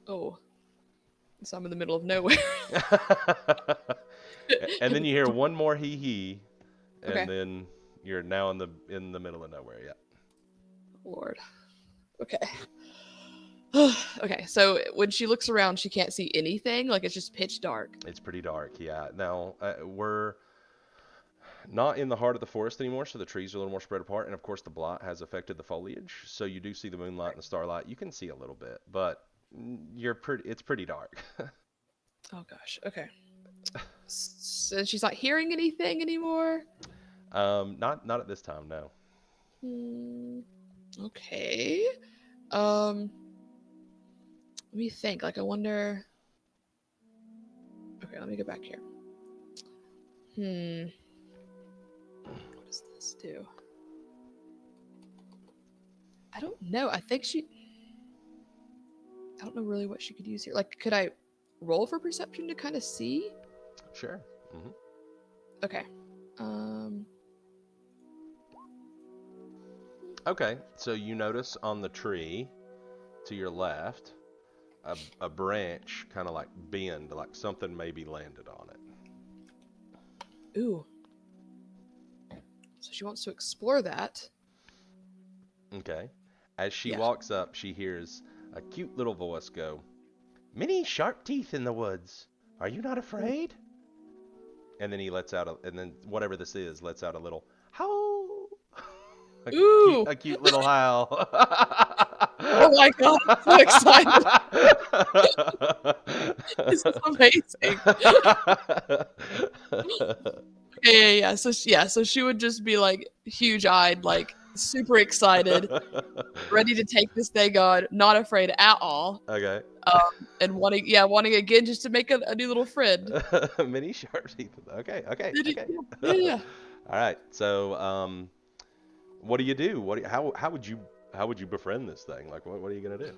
Oh, so I'm in the middle of nowhere. And then you hear one more hee hee, and Okay. then you're now in the middle of nowhere. Yeah, Lord. Okay. Okay. So when she looks around, she can't see anything. Like it's just pitch dark. it's pretty dark. Yeah. Now we're not in the heart of the forest anymore, so the trees are a little more spread apart, and of course the blot has affected the foliage. So you do see the moonlight and the starlight. You can see a little bit, but you're pretty. It's pretty dark. Oh gosh. Okay. So she's not hearing anything anymore. Not at this time. No. Hmm. Okay. Um. Let me think. Like I wonder. Okay. Let me go back here. Hmm. What does this do? I don't know. I think she. I don't know really what she could use here. Like, could I roll for perception to kind of see? Sure. Hmm. Okay. Um. Okay. So you notice on the tree to your left a branch kind of like bend, like something maybe landed on it. Ooh. So she wants to explore that. Okay. As she Yeah. walks up, she hears a cute little voice go, "Many sharp teeth in the woods. Are you not afraid?" And then he lets out and then whatever this is lets out a little howl. Ooh! A cute little howl. Oh my god, I'm so excited. This is amazing. Yeah. So she would just be like huge-eyed, like super excited, ready to take this thing on, not afraid at all. Okay. And wanting again just to make a new little friend. Mini sharp teeth. Okay. Yeah. All right. So, what do you do? How would you befriend this thing? Like, what are you gonna do?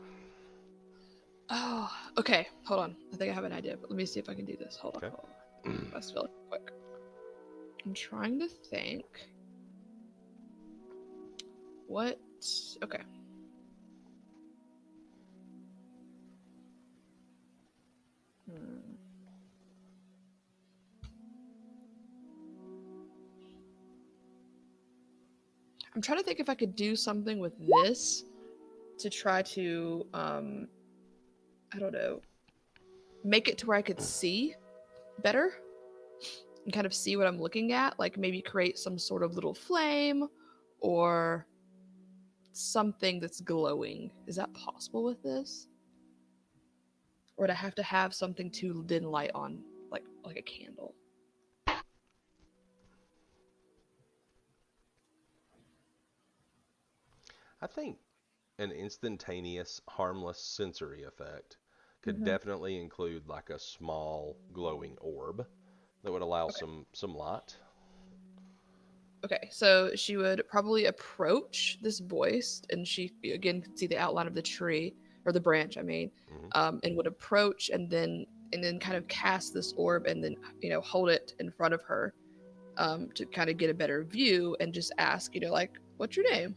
Oh, okay. Hold on. I think I have an idea, but let me see if I can do this. Hold Okay. on. Let's spell it quick. I'm trying to think. What? Okay. I'm trying to think if I could do something with this to try to, I don't know, make it to where I could see better and kind of see what I'm looking at. Like maybe create some sort of little flame or something that's glowing. Is that possible with this? Or would I have to have something to then light on, like a candle? I think an instantaneous, harmless sensory effect could Mm-hmm. definitely include like a small glowing orb that would allow Okay. some light. Okay, so she would probably approach this voice, and she again could see the outline of the tree or the branch. I mean, Hmm. and would approach and then kind of cast this orb, and then hold it in front of her, to kind of get a better view, and just ask, like, what's your name?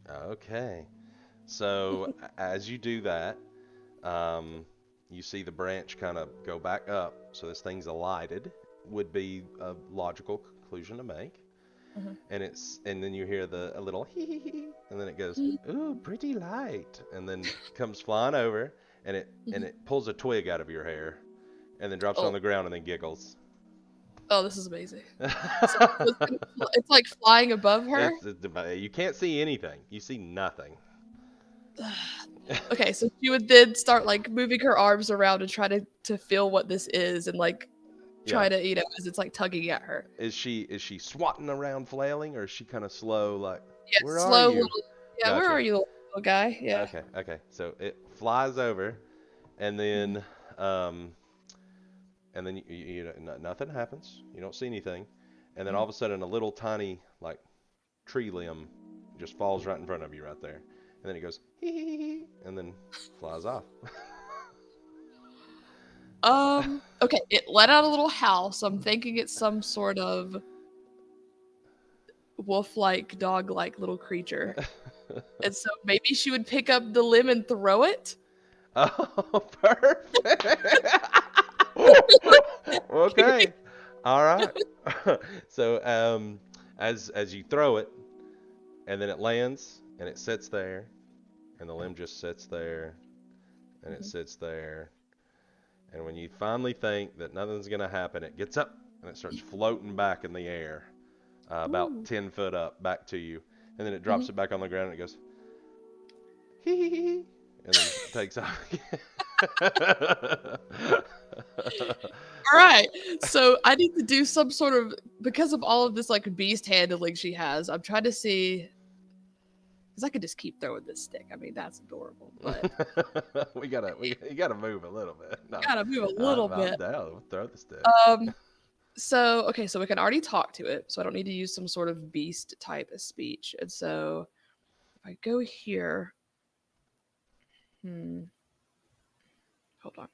Okay. So as you do that, um, you see the branch kind of go back up. So this thing's alighted. Would be a logical conclusion to make. Mhm. And then you hear a little hee hee hee, and then it goes, Mhm. ooh, pretty light, and then comes flying over, and Mhm. it pulls a twig out of your hair, and then drops it on Oh, the ground and then giggles. oh, this is amazing. So it's like flying above her. You can't see anything. You see nothing. Okay, so she would then start like moving her arms around and try to feel what this is, and like Yeah. try to as it's like tugging at her. Is she swatting around, flailing, or is she kind of slow? Like, Yeah, where are slow you? little. Yeah, where Gotcha. are you, little guy? Yeah. Okay. So it flies over, and Mhm. then nothing happens. You don't see anything, and then all Mhm. of a sudden a little tiny like tree limb just falls right in front of you right there, and then it goes hee hee hee, and then flies off. Okay, it let out a little howl, so I'm thinking it's some sort of wolf-like, dog-like little creature. And so maybe she would pick up the limb and throw it. Oh, perfect. Okay. All right. So as you throw it, and then it lands, and it sits there, and the limb just sits there, and it Mhm. sits there, and when you finally think that nothing's gonna happen, it gets up and it starts floating back in the air, about Ooh. 10 foot up, back to you, and then it drops Mhm. it back on the ground, and it goes hee hee hee, and then takes off again. All right. So I need to do some sort of, because of all of this like beast handling she has. I'm trying to see, because I could just keep throwing this stick. I mean, that's adorable, but You gotta move a little bit. No, gotta move a little I'm bit. down. We'll throw the stick. Um. So okay, so we can already talk to it, so I don't need to use some sort of beast type of speech. And so if I go here, hmm, hold on.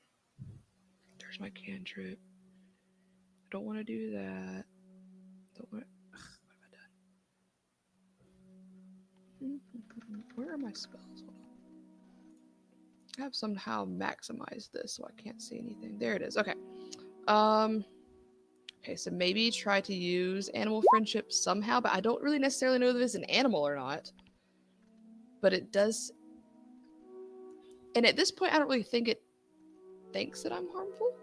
There's my cantrip. I don't want to do that. Don't want. What have I done? Where are my spells? Hold on. I have somehow maximized this so I can't see anything. There it is. Okay. Um. Okay, so maybe try to use animal friendship somehow, but I don't really necessarily know if it's an animal or not. But it does, and at this point, I don't really think it thinks that I'm harmful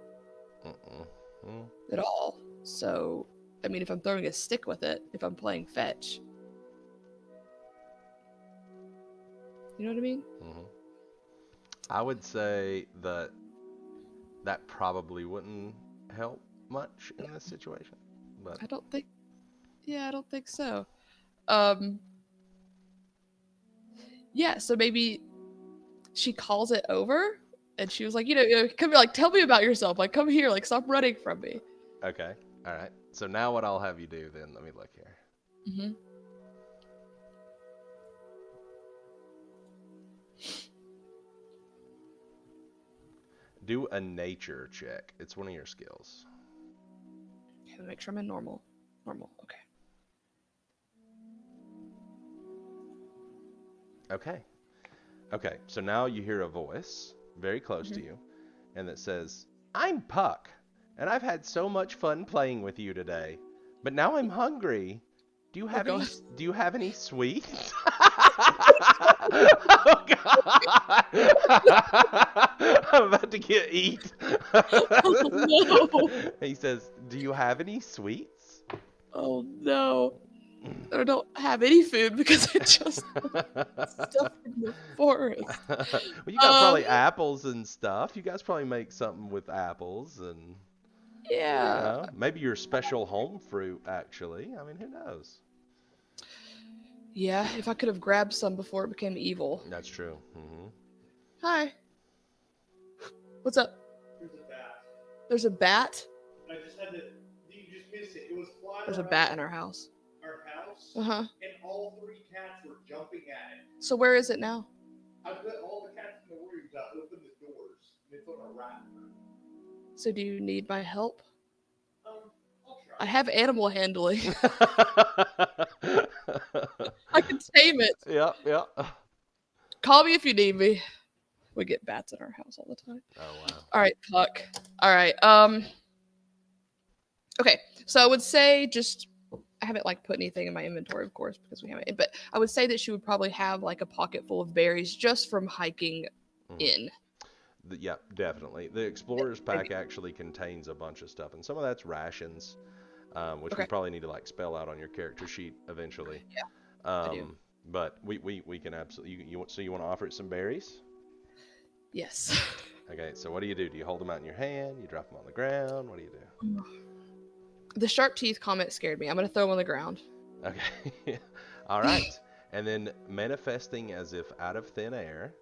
Mm-mm. Mm. at all. So, I mean, if I'm throwing a stick with it, if I'm playing fetch, You know what I mean? Hmm. I would say that probably wouldn't help much in this situation, but I don't think. Yeah, I don't think so. Um. Yeah, so maybe she calls it over, and she was like, come here, like, tell me about yourself. Like, come here, like, stop running from me. okay, all right. So now what I'll have you do then? Let me look here. Mm-hmm. Do a nature check. It's one of your skills. Okay, make sure I'm in normal. Normal. Okay. Okay. Okay. So now you hear a voice very close to you, and that says, "I'm Puck, and I've had so much fun playing with you today, but now I'm hungry. Do you Oh have any? god. Do you have any sweets?" Oh god! I'm about to get eat. Oh no. He says, "Do you have any sweets?" Oh no. I don't have any food because I just stuff in the forest. Well, you got Um. probably apples and stuff. You guys probably make something with apples and, Yeah. maybe your special home fruit, actually. I mean, who knows? Yeah. If I could have grabbed some before it became evil. That's true. Hmm. Hi. What's up? There's a bat. There's a bat. I just had to. You just missed it. It was flying There's a around bat in our house. our house, Uh-huh. and all 3 cats were jumping at it. So where is it now? I put all the cats in the rooms. I opened the doors, and it's on a rack. So do you need my help? I'll try. I have animal handling. I can tame it. Yep, yep. Call me if you need me. We get bats in our house all the time. Oh, wow. All right, Puck. All right. Okay. So I would say I haven't like put anything in my inventory, of course, because we haven't. But I would say that she would probably have like a pocket full of berries just from hiking in. Yeah, definitely. The Explorer's Pack actually contains a bunch of stuff, and some of that's rations, which we probably need to like spell out on your character sheet eventually. Yeah, I do. But we can absolutely. So you want to offer it some berries? Yes. Okay. So what do? Do you hold them out in your hand? You drop them on the ground? What do you do? The sharp teeth comment scared me. I'm gonna throw them on the ground. Okay. All right. And then manifesting as if out of thin air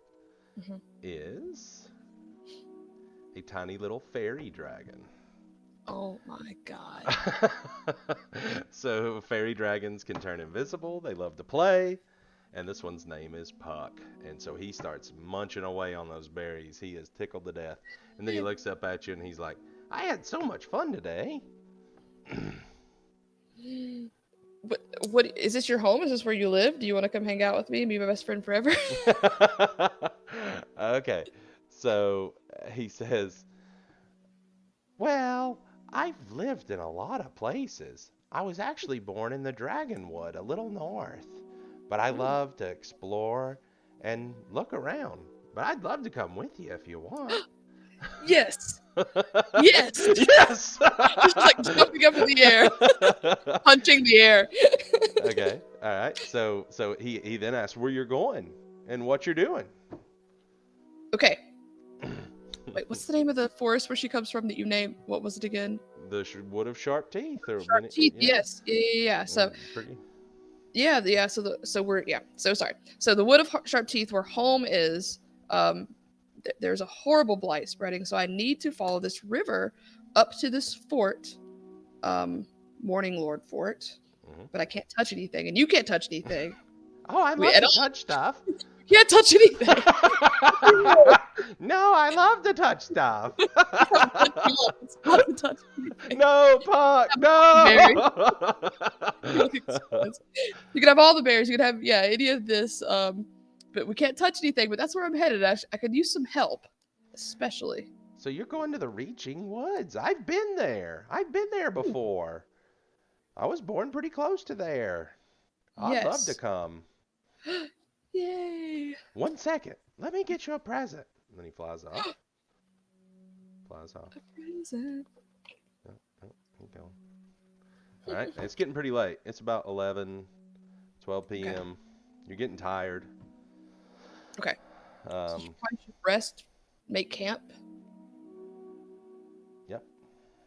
is a tiny little fairy dragon. Oh my god. So fairy dragons can turn invisible. They love to play. And this one's name is Puck. And so he starts munching away on those berries. He is tickled to death. And then he looks up at you and he's like, "I had so much fun today." What is this your home? Is this where you live? Do you want to come hang out with me and be my best friend forever? Okay. So he says, "Well, I've lived in a lot of places. I was actually born in the Dragonwood, a little north. But I love to explore and look around. But I'd love to come with you if you want." Yes. Yes. Yes. Just like jumping up in the air, punching the air. Okay. All right. So he then asks where you're going and what you're doing. Okay. Wait, what's the name of the forest where she comes from that you named? What was it again? The Wood of Sharp Teeth. Sharp Teeth. Yeah. Yes. Yeah. So. Pretty. Yeah. So we're So sorry. So the Wood of Sharp Teeth, where home is, there's a horrible blight spreading. So I need to follow this river up to this fort, Morning Lord Fort. But I can't touch anything, and you can't touch anything. Oh, I love to touch stuff. You can't touch anything. No, I love to touch stuff. It's not to touch anything. No, Puck, no. You can have all the berries. You can have any of this. But we can't touch anything. But that's where I'm headed. I could use some help, especially. So you're going to the Reaching Woods. I've been there. I've been there before. I was born pretty close to there. I'd love to come. Yay. 1 second. Let me get you a present. And then he flies off. Flies off. A present. Keep going. All right. It's getting pretty late. It's about 11, 12 p.m. Okay. You're getting tired. Okay. So Um, you probably should rest, make camp. Yep.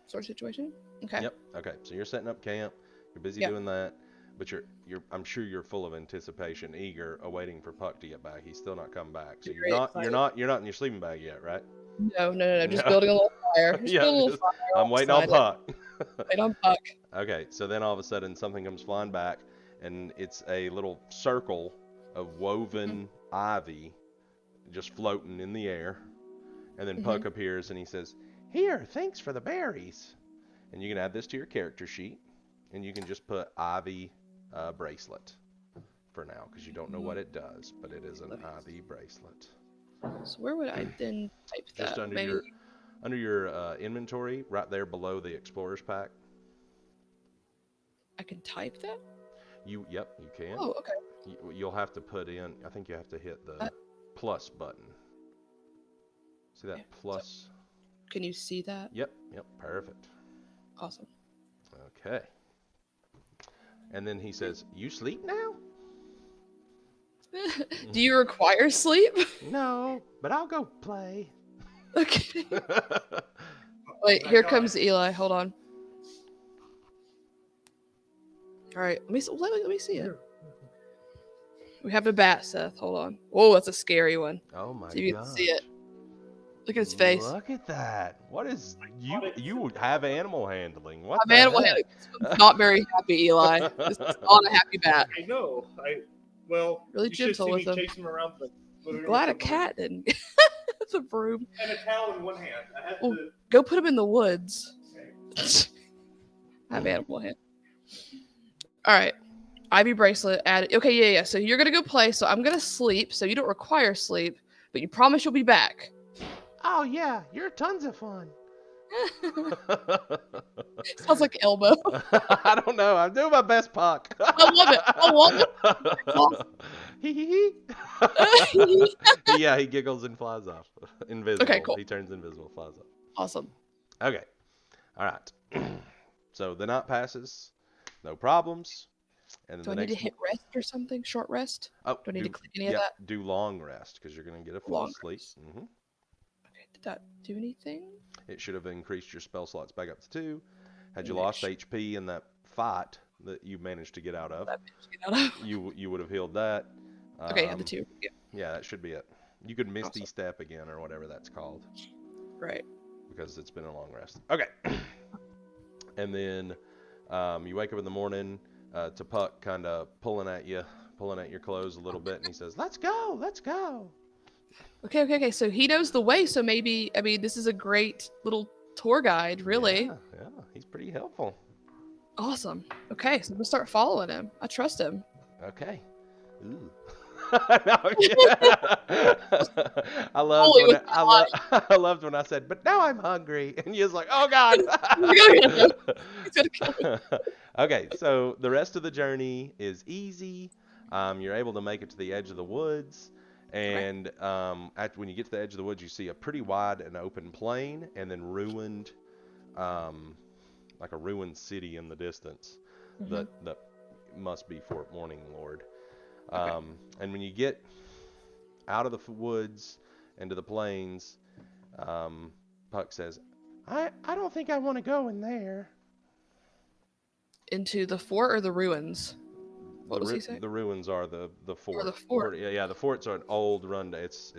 Sort of situation. Okay. Yep. Okay. So you're setting up camp. You're busy Yeah. doing that, but you're I'm sure you're full of anticipation, eager, awaiting for Puck to get back. He's still not come back. So Very excited. you're not in your sleeping bag yet, right? No. Just No. building a little fire. Just Yeah. building a little Just, fire. I'm waiting on Puck. Wait on Puck. Okay. So then all of a sudden something comes flying back, and it's a little circle of woven ivy just floating in the air. And then Puck appears and he says, "Here, thanks for the berries." And you can add this to your character sheet, and you can just put Ivy bracelet for now, because you don't know what it does, but it is an Ivy bracelet. So where would I then type that? Just under your inventory, right there below the Explorer's Pack. I can type that? Yep, you can. Oh, okay. You'll have to put in, I think you have to hit the plus button. See that Okay, plus? So, can you see that? Yep, perfect. Awesome. Okay. And then he says, "You sleep now?" Do you require sleep? No, but I'll go play. Okay. Wait, here comes Eli. Hold on. All right, let me see it. We have a bat, Seth. Hold on. Whoa, that's a scary one. Oh my god. See if you can see it. Look at his face. Look at that. What is you have animal handling? What I'm the animal heck? handling. This one's not very happy, Eli. This is not a happy bat. I know. Really you should gentle see with me him. chasing him around the living room Glad a with cat didn't. That's a broom. and a towel in one hand. I had Well, to. go put him in the woods. Okay. I have animal hand. All right. Ivy bracelet added. Okay, yeah. So you're gonna go play. So I'm gonna sleep. So you don't require sleep, but you promise you'll be back. Oh yeah, you're tons of fun. Sounds like Elmo. I don't know. I'm doing my best, Puck. I love it. Yeah, he giggles and flies off. Invisible. Okay, cool. He turns invisible, flies off. Awesome. Okay. All right. So the night passes, no problems. And then Do I need to hit rest or something? Short rest? Oh, Do I need to click any of that? Do long rest, because you're going to get a full Long sleep. rest. Mm-hmm. Okay, did that do anything? It should have increased your spell slots back up to 2. Had you lost HP in that fight that you managed to get out of, you would have healed that. Okay, the 2. Yeah, that should be it. You could Misty Step again, or whatever that's called. Right. Because it's been a long rest. Okay. And then you wake up in the morning to Puck kind of pulling at your clothes a little bit, and he says, "Let's go, let's go." Okay. So he knows the way. So maybe, I mean, this is a great little tour guide, really. Yeah, he's pretty helpful. Awesome. Okay, so I'm gonna start following him. I trust him. Okay. Ooh. I loved when I said, "But now I'm hungry," and you was like, "Oh God!" Okay, so the rest of the journey is easy. You're able to make it to the edge of the woods, and when you get to the edge of the woods, you see a pretty wide and open plain, and then ruined, like a ruined city in the distance. That must be Fort Morning Lord. And when you get out of the woods into the plains, Puck says, I don't think I want to go in there. Into the fort or the ruins? What does he say? The ruins are the fort. Or the fort. Yeah, the forts are an old run. It's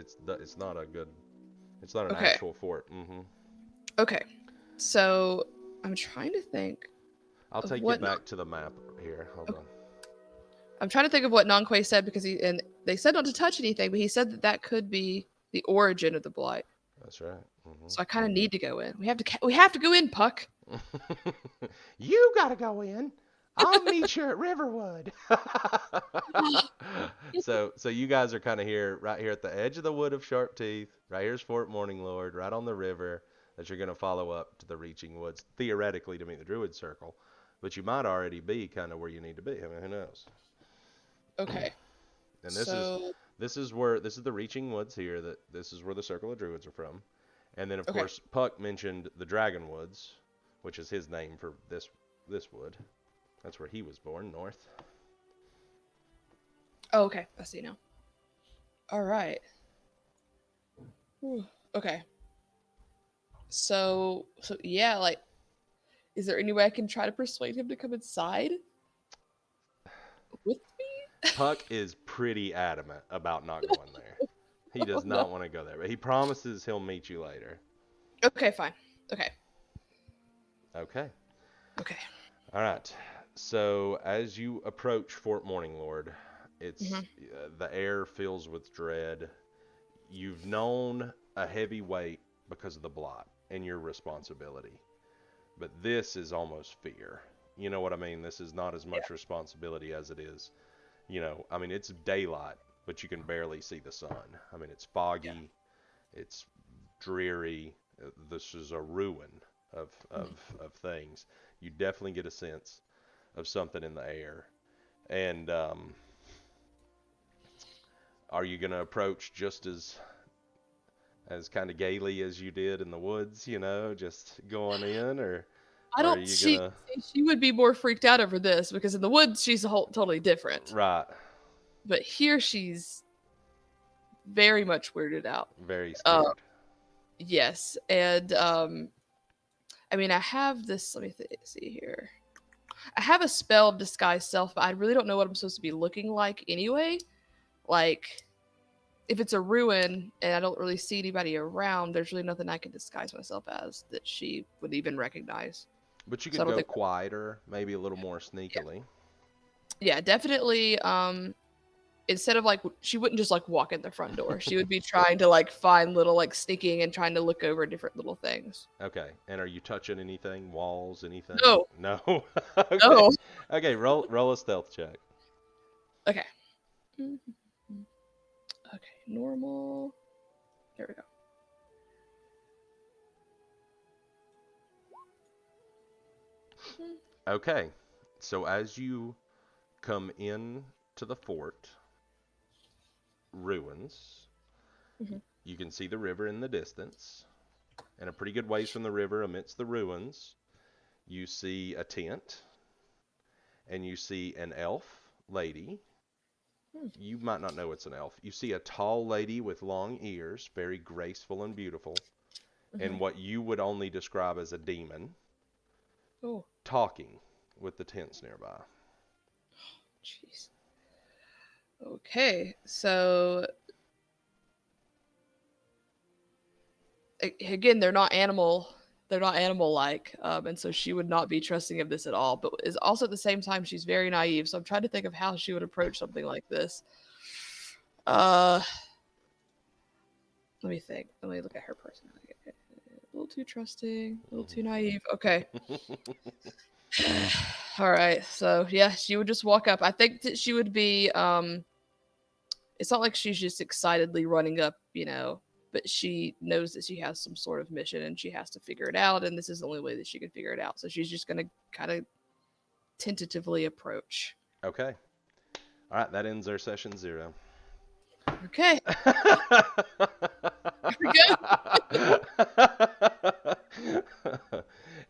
not an actual fort. Mm-hmm. Okay, so I'm trying to think. I'll take you back to the map here. Hold on. I'm trying to think of what Nonquay said, because they said not to touch anything, but he said that could be the origin of the blight. That's right. Mm-hmm. So I kind of need to go in. We have to go in, Puck. You gotta go in. I'll meet you at Riverwood. So you guys are kind of right here at the edge of the Wood of Sharp Teeth. Right here's Fort Morning Lord, right on the river that you're gonna follow up to the Reaching Woods, theoretically to meet the Druid Circle, but you might already be kind of where you need to be. I mean, who knows? Okay. And this is the Reaching Woods here. This is where the Circle of Druids are from. And then of course Puck mentioned the Dragon Woods, which is his name for this wood. That's where he was born, north. Oh, okay. I see now. All right. Whew. Okay. So yeah, like, is there any way I can try to persuade him to come inside with me? Puck is pretty adamant about not going there. He Oh does no. not want to go there, but he promises he'll meet you later. Okay, fine. Okay. Okay. Okay. All right. So as you approach Fort Morning Lord, Hmm. the air fills with dread. You've known a heavy weight because of the blot and your responsibility, but this is almost fear. You know what I mean? This is not as Yeah. much responsibility as it is. I mean, it's daylight, but you can barely see the sun. I mean, it's Yeah. foggy, it's dreary. This is a ruin of of Mhm. of things. You definitely get a sense of something in the air. And are you going to approach just as kind of gaily as you did in the woods, just going in, I or are don't. you going to She would be more freaked out over this because in the woods she's a whole totally different, right, but here she's very much weirded out. very Uh, scared? yes, and I mean, I have this. Let me see here. I have a spell of disguise self, but I really don't know what I'm supposed to be looking like anyway. Like, if it's a ruin and I don't really see anybody around, there's really nothing I can disguise myself as that she would even recognize. But you So I could don't go think. quieter, maybe a little more Yeah, sneakily. yeah, definitely. Instead of like, she wouldn't just like walk in the front door. She would be trying to like find little like sneaking and trying to look over different little things. Okay. And are you touching anything? Walls? Anything? No, No. Okay. no. Okay. Roll a stealth check. Okay. Mhm. Okay, normal. There we go. Okay. So as you come in to the fort ruins, Mhm. you can see the river in the distance, and a pretty good ways from the river, amidst the ruins, you see a tent, and you see an elf lady. Hmm. You might not know it's an elf. You see a tall lady with long ears, very graceful and beautiful, and Mhm. what you would only describe as a demon, Oh, talking with the tents nearby. jeez. Okay, so again, they're not animal. They're not animal like, and so she would not be trusting of this at all. But is also at the same time she's very naive. So I'm trying to think of how she would approach something like this. Uh, Let me think. Let me look at her personality. A little too trusting, a little too naive. Okay. All right. So yeah, she would just walk up. I think that she would be it's not like she's just excitedly running up, but she knows that she has some sort of mission and she has to figure it out, and this is the only way that she can figure it out. So she's just gonna kind of tentatively approach. Okay. All right, that ends our session 0. Okay. Here we go.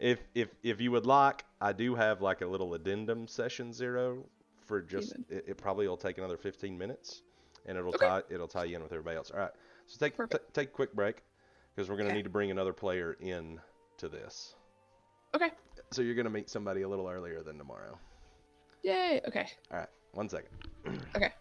If you would like, I do have like a little addendum session 0 for just Demon. it probably will take another 15 minutes, and Okay. it'll tie you in with everybody else. All right, so Perfect. take a quick break because we're gonna Okay. need to bring another player in to this. Okay. So you're gonna meet somebody a little earlier than tomorrow. Yay. Okay. All right, 1 second. Okay.